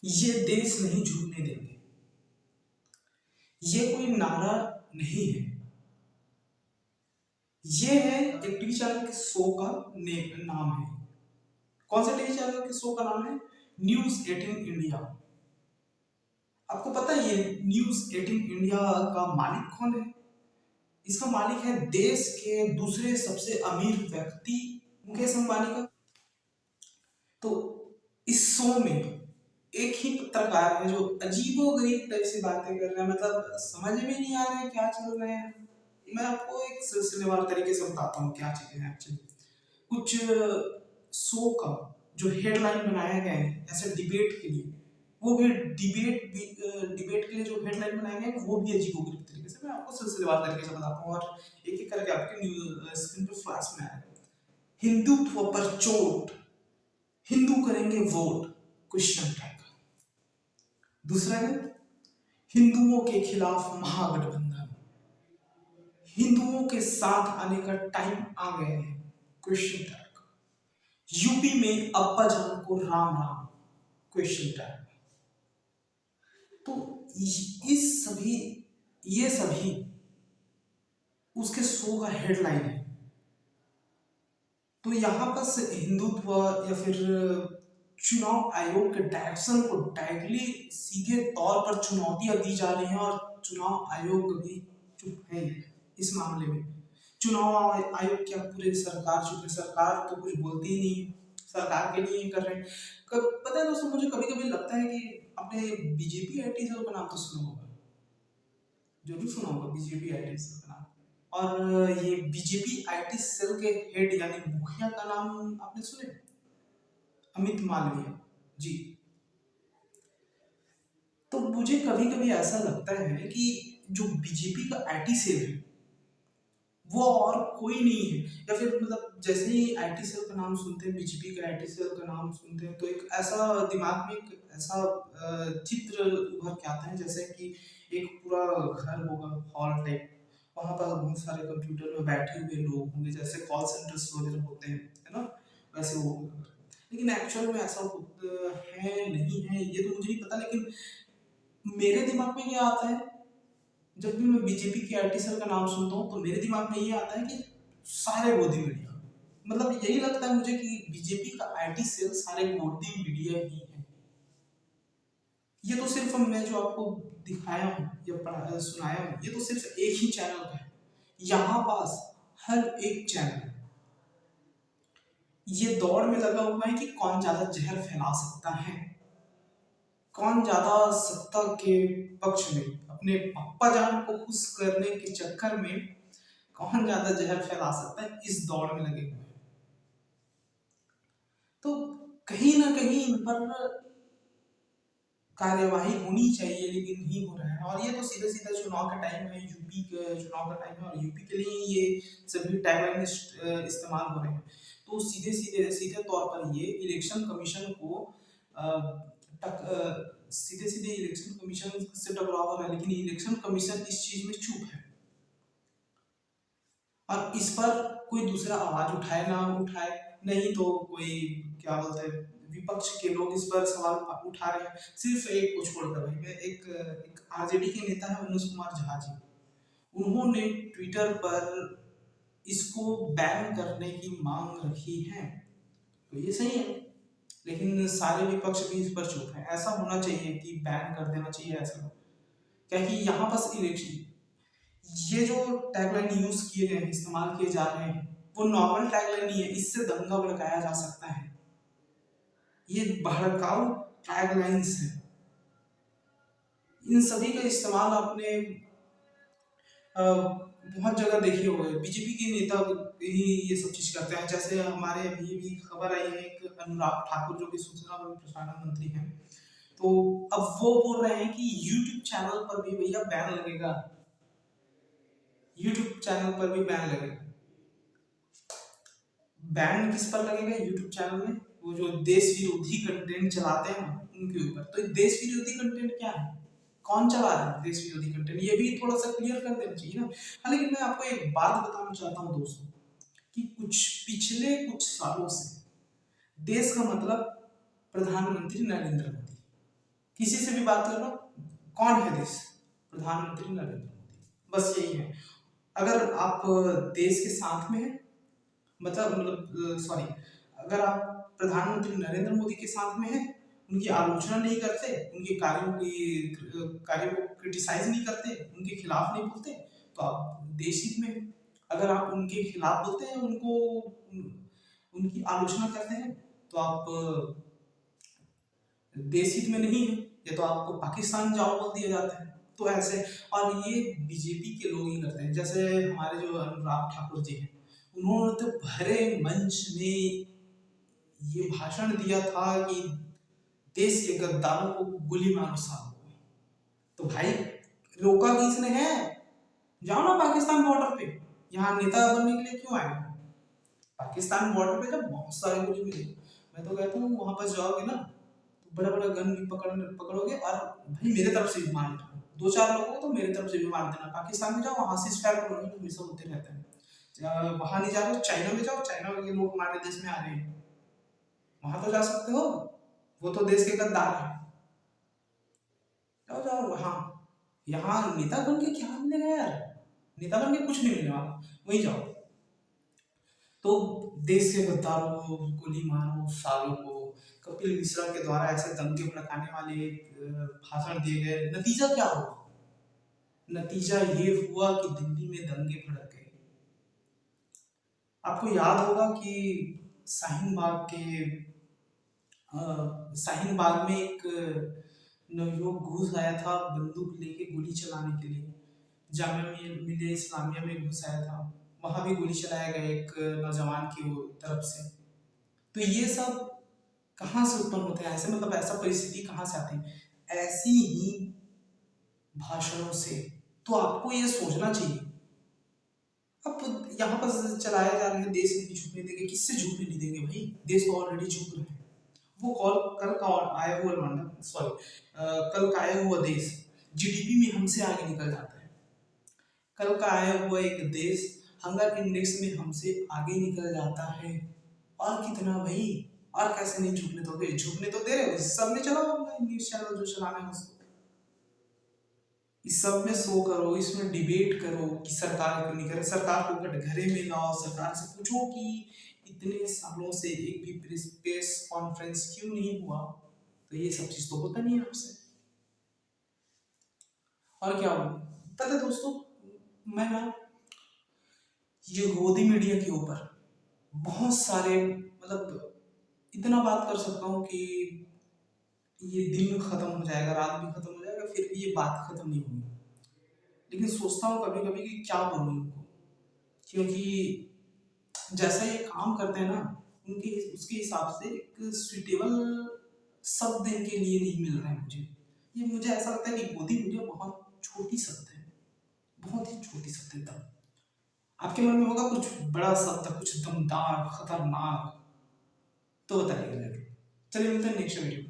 ये देश नहीं झुकने देंगे, ये कोई नारा नहीं है। ये है एक टीवी चैनल के शो का नाम है। कौन सा टीवी चैनल के शो का नाम है? News 18 India. आपको पता है ये न्यूज 18 इंडिया का मालिक कौन है? इसका मालिक है देश के दूसरे सबसे अमीर व्यक्ति मुकेश अंबानी का। तो इस शो में एक ही पत्रकार है जो अजीबोगरीब टाइप से बातें कर रहा है, मतलब समझ में नहीं आ रहा है क्या चल रहा है। मैं आपको एक सिलसिलेवार तरीके से बताता हूँ क्या चीजें हैं एक्चुअली। कुछ शो का जो हेडलाइन बनाया गया है ऐसे डिबेट के लिए, वो भी डिबेट के लिए जो हेडलाइन बनाया गया है वो भी अजीबोगरीब तरीके से मैं आपको सिलसिलेवार तरीके से बताता हूँ और एक एक करके आपके न्यूज स्क्रीन पे फ्लैश में आएगा। हिंदुत्व पर चोट, हिंदू करेंगे वोट, क्वेश्चन टैग। दूसरा है हिंदुओं के खिलाफ महागठबंधन, हिंदुओं के साथ आने का टाइम आ गया है, क्वेश्चन टैग। यूपी में अब्बा जान को राम राम, क्वेश्चन टैग। तो ये सभी उसके शो का हेडलाइन है। तो यहाँ पर हिंदुत्व या फिर चुनाव आयोग के डायरेक्शन को डायरेक्टली सीधे तौर पर चुनौतियां दी जा रही हैं और चुनाव आयोग भी चुप है इस मामले में। चुनाव आयोग क्या पूरे सरकार चुप है? सरकार तो कुछ बोलती ही नहीं है, सरकार के लिए ही कर रहे हैं। पता है दोस्तों, मुझे कभी कभी लगता है कि आपने बीजेपी आईटी सेल का नाम तो सुना होगा, जरूर सुना होगा बीजेपी आईटी सेल का नाम। और ये बीजेपी आईटी सेल के हेड यानी मुखिया का नाम आपने सुने? अमित मालवीय जी। तो मुझे कभी कभी ऐसा लगता है कि जो बीजेपी का आईटी सेल है वो और कोई नहीं है, या फिर मतलब जैसे ही आईटी सेल का नाम सुनते हैं, बीजेपी का आईटी सेल का नाम सुनते हैं तो एक ऐसा दिमाग में एक ऐसा चित्र उभर के आता है जैसे कि एक पूरा घर होगा, हॉल टाइप, वहां पर बहुत सारे कंप्यूटर में बैठे हुए लोग होंगे जैसे कॉल सेंटर्स वगैरह होते हैं, है ना, वैसे वो होगा। लेकिन एक्चुअल में ऐसा है नहीं है ये तो मुझे नहीं पता, लेकिन मेरे दिमाग में क्या आता है जब भी मैं बीजेपी के आईटी सेल का नाम सुनता हूँ तो मेरे दिमाग में ये आता है कि सारे गोदी मीडिया, मतलब यही लगता है मुझे कि बीजेपी का आईटी सेल सारे गोदी मीडिया ही है। ये तो सिर्फ मैं जो आपको दिखाया हूँ या सुनाया हूँ ये तो सिर्फ एक ही चैनल का है। यहाँ पास हर एक चैनल ये दौड़ में लगा हुआ है कि कौन ज्यादा जहर फैला सकता है, कौन ज्यादा सत्ता के पक्ष में अपने पप्पा जान को खुश करने के चक्कर में कौन ज्यादा जहर फैला सकता है, इस दौड़ में लगे हुए हैं। तो कहीं ना कहीं इन पर कार्यवाही होनी चाहिए लेकिन नहीं हो रहा है। और ये तो सीधे सीधा चुनाव का टाइम है, यूपी का चुनाव का टाइम है और यूपी के लिए ये सभी टैगलाइन इस्तेमाल हो रहे हैं। तो सीधे तौर पर ये इलेक्शन कमीशन को सीधे सीधे इलेक्शन कमीशन से टकराव हो रहा है, लेकिन इलेक्शन कमीशन इस चीज में चुप है और इस पर कोई दूसरा आवाज उठाए ना उठाए, नहीं तो कोई क्या बोलते हैं विपक्ष के लोग इस पर सवाल उठा रहे हैं। सिर्फ एक को छोड़कर भाई, मैं एक आरजेडी के नेता है मनोज कुमार झा जी, उन्होंने ट्विटर पर इसको बैन करने की मांग रखी है। तो ये सही है, लेकिन सारे विपक्ष भी इस पर चुप है। ऐसा होना चाहिए कि बैन कर देना चाहिए ऐसा, क्या कि यहाँ बस इलेक्शन ये जो टैगलाइन यूज किए गए हैं, इस्तेमाल किए जा रहे हैं वो नॉर्मल टैगलाइन नहीं है, इससे दंगा भड़काया जा सकता है। ये भड़काऊ टैगलाइंस हैं, इन सभी का इस्तेमाल आपने बहुत जगह देखे होंगे। बीजेपी के नेता ही ये सब चीज करते हैं, जैसे हमारे अभी भी खबर आई है एक अनुराग ठाकुर जो कि सूचना एवं प्रसारण मंत्री हैं, तो अब वो बोल रहे हैं कि यूट्यूब चैनल पर भी भैया बैन लगेगा, यूट्यूब चैनल पर भी बैन लगेगा। बैन किस पर लगेगा? यूट्यूब चैनल में वो जो देश विरोधी कंटेंट चलाते हैं उनके ऊपर। तो देश विरोधी कंटेंट क्या है, कौन चला रहा है देश विरोधी कंटेंट, ये भी थोड़ा सा क्लियर कर देना चाहिए ना। हाँ, लेकिन मैं आपको एक बात बताना चाहता हूँ दोस्तों कि पिछले कुछ सालों से देश का मतलब प्रधानमंत्री नरेंद्र मोदी, किसी से भी बात कर लो, कौन है देश? प्रधानमंत्री नरेंद्र मोदी, बस यही है। अगर आप देश के साथ में हैं, मतलब सॉरी, अगर आप प्रधानमंत्री नरेंद्र मोदी के साथ में हैं, उनकी आलोचना नहीं करते, उनके कार्यों को क्रिटिसाइज नहीं करते, उनके खिलाफ नहीं बोलते, तो आप देश हित में हैं। अगर आप उनके खिलाफ बोलते हैं, उनकी आलोचना करते हैं, तो आप देश हित में नहीं है, या तो आपको पाकिस्तान जाओ बोल दिया जाता है। तो ऐसे, और ये बीजेपी के लोग ही करते हैं। जैसे हमारे जो अनुराग ठाकुर जी हैं, उन्होंने तो भरे मंच में ये भाषण दिया था कि देश के गद्दारों को गोली मारो सालो। तो भाई रोका किसने है? जाओ ना पाकिस्तान बॉर्डर पे, यहाँ नेता बनने के लिए क्यों आए? पाकिस्तान बॉर्डर पे जब बहुत सारे गोली मिले, मैं तो कहता हूँ वहां पर जाओगे ना, तो बड़ा बड़ा गन भी पकड़ोगे, और भाई मेरे तरफ से भी मार देना, 2-4 लोगों को तो मेरे तरफ से भी मार देना। पाकिस्तान में जाओ, वहां से स्टार्ट करोगे, हमेशा होते रहता है। वहां नहीं जा रहे हो, चाइना में जाओ, चाइना के लोग हमारे देश में आ रहे हैं, वहां तो जा सकते हो, वो तो देश के गद्दार है। जाओ जाओ वहां, यहाँ नेता बन के क्या मिलेगा यार? नेता बन के कुछ नहीं मिलने वाला, वहीं जाओ। तो देश के गद्दारों को गोली मारो सालों को। कपिल मिश्रा के द्वारा ऐसे दंगे भड़काने वाले भाषण दिए गए, नतीजा क्या हुआ? नतीजा ये हुआ कि दिल्ली में दंगे भड़क गए। आपको याद होगा कि शाहीन बाग में एक नवयुवक घुस आया था बंदूक लेके गोली चलाने के लिए। जामिया मिलिया इस्लामिया में घुस आया था, वहां भी गोली चलाया गया एक नौजवान की तरफ से। तो ये सब कहाँ से उत्पन्न होते हैं? ऐसे मतलब ऐसा परिस्थिति कहाँ से आती है? ऐसी ही भाषणों से। तो आपको ये सोचना चाहिए, अब यहाँ पर चलाए जा रहे हैं देश नहीं झुकने देंगे, किससे झुकने नहीं देंगे भाई? देश तो ऑलरेडी झुक रहे हैं। वो कल का आया हुआ लंदन, सॉरी, कल का आया हुआ देश जीडीपी में हमसे आगे निकल जाता है। कल का आया हुआ एक देश हंगर इंडेक्स में हमसे आगे निकल जाता है। और कितना भाई, और कैसे नहीं झुकने दोगे? झुकने तो दे रहे हो, इस सब में चलाओ न्यूज चैनल जो चलाना है उसको, इस सब में शो करो, इसमें डिबेट करो कि सरकार क्यों नहीं करे, सरकार को कटघरे में लाओ, सरकार से पूछो कि इतने सालों से एक भी प्रेस कॉन्फ्रेंस क्यों नहीं हुआ? तो ये सब चीज तो होता नहीं है आपसे। और क्या हो, पता है दोस्तों, मैं ना ये गोदी मीडिया के ऊपर बहुत सारे, मतलब इतना बात कर सकता हूँ कि ये दिन खत्म हो जाएगा, रात भी खत्म हो जाएगा, फिर भी ये बात खत्म नहीं होगी। लेकिन सोचता हूँ कभी कभी कि क्या बोलूँ इनको, क्योंकि जैसा ये काम करते हैं ना, उनके उसके हिसाब से एक सुइटेबल शब्द इनके लिए नहीं मिल रहा है मुझे। ये मुझे ऐसा लगता है कि गोदी मीडिया बहुत छोटी शब्द है, बहुत ही छोटी शब्द है। तब आपके मन में होगा कुछ बड़ा शब्द, कुछ दमदार खतरनाक, तो बताइएगा। चलिए मिलते हैं नेक्स्ट वीडियो।